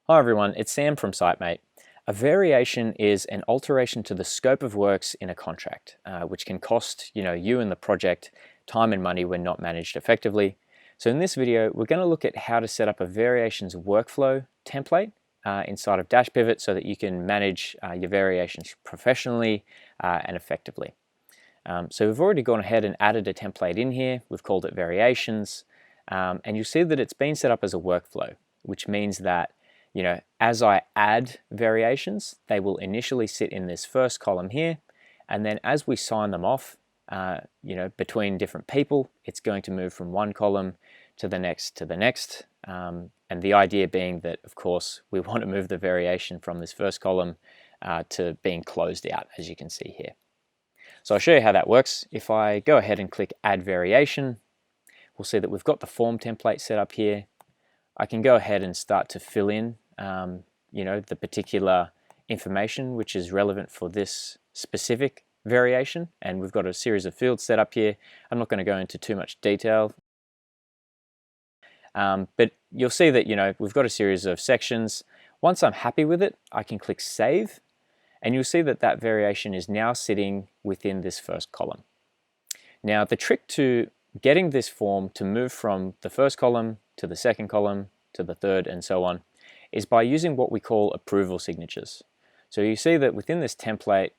Hi everyone, it's Sam from Sitemate. A variation is an alteration to the scope of works in a contract, which can cost you and the project time and money when not managed effectively. So in this video, we're going to look at how to set up a variations workflow template inside of Dashpivot so that you can manage your variations professionally and effectively. So we've already gone ahead and added a template in here. We've called it variations, and you'll see that it's been set up as a workflow, which means that as I add variations, they will initially sit in this first column here, and then as we sign them off, between different people, it's going to move from one column to the next, and the idea being that, of course, we want to move the variation from this first column to being closed out, as you can see here. So I'll show you how that works. If I go ahead and click Add Variation, we'll see that we've got the form template set up here. I can go ahead and start to fill in the particular information which is relevant for this specific variation, and we've got a series of fields set up here. I'm not going to go into too much detail, but you'll see that we've got a series of sections. Once I'm happy with it, I can click Save, and you'll see that that variation is now sitting within this first column. Now, the trick to getting this form to move from the first column to the second column to the third and so on is by using what we call approval signatures. So you see that within this template,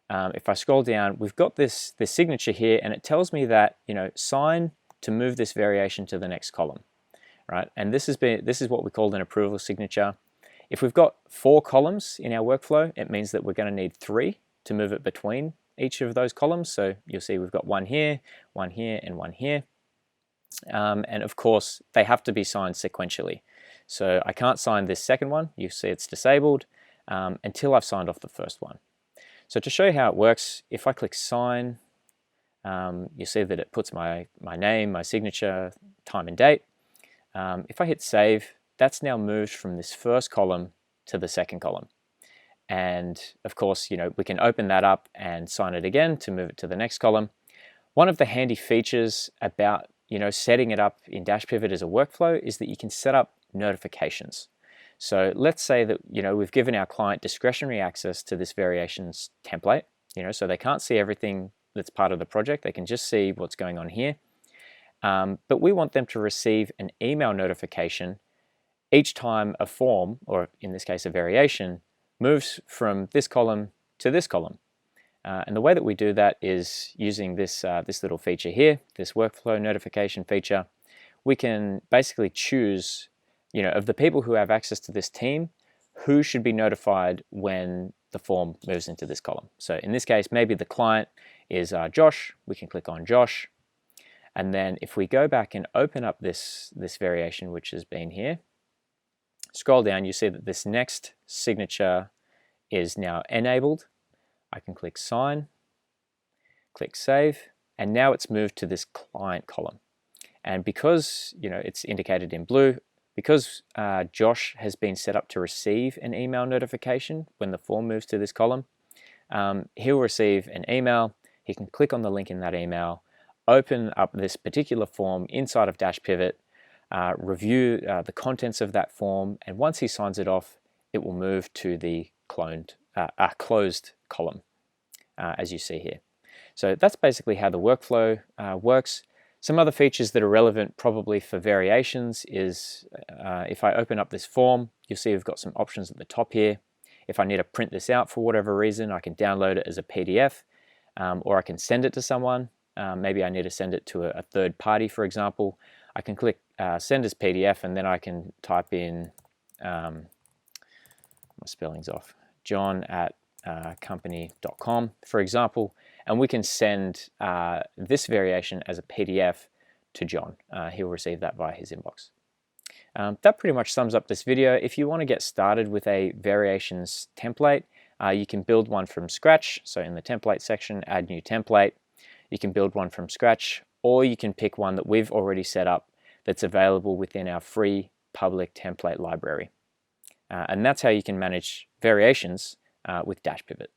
if I scroll down, we've got this signature here, and it tells me that sign to move this variation to the next column, right? And this is what we call an approval signature. If we've got 4 columns in our workflow, it means that we're going to need 3 to move it between each of those columns. So you'll see we've got one here, and one here. And of course, they have to be signed sequentially. So I can't sign this second one. You see it's disabled until I've signed off the first one. So to show you how it works, if I click Sign, you see that it puts my name, my signature, time and date. If I hit Save, that's now moved from this first column to the second column. And of course, we can open that up and sign it again to move it to the next column. One of the handy features about setting it up in Dashpivot as a workflow is that you can set up notifications. So let's say that we've given our client discretionary access to this variations template, so they can't see everything that's part of the project. They can just see what's going on here. But we want them to receive an email notification each time a form, or in this case a variation, moves from this column to this column. And the way that we do that is using this little feature here, this workflow notification feature. We can basically choose, of the people who have access to this team, who should be notified when the form moves into this column. So in this case, maybe the client is Josh. We can click on Josh. And then if we go back and open up this variation, which has been here, scroll down, you see that this next signature is now enabled. I can click Sign, click Save, and now it's moved to this client column. And because it's indicated in blue, because Josh has been set up to receive an email notification when the form moves to this column, he'll receive an email. He can click on the link in that email, open up this particular form inside of Dashpivot, review the contents of that form, and once he signs it off, it will move to the closed column, as you see here. So that's basically how the workflow works. Some other features that are relevant probably for variations is if I open up this form, you'll see we've got some options at the top here. If I need to print this out for whatever reason, I can download it as a PDF, or I can send it to someone. Maybe I need to send it to a third party, for example. I can click Send as PDF, and then I can type in, my spelling's off, john@company.com, for example, and we can send this variation as a PDF to John. He'll receive that via his inbox. That pretty much sums up this video. If you want to get started with a variations template, you can build one from scratch. So in the template section, add new template. You can build one from scratch, or you can pick one that we've already set up that's available within our free public template library. And that's how you can manage variations with Dashpivot.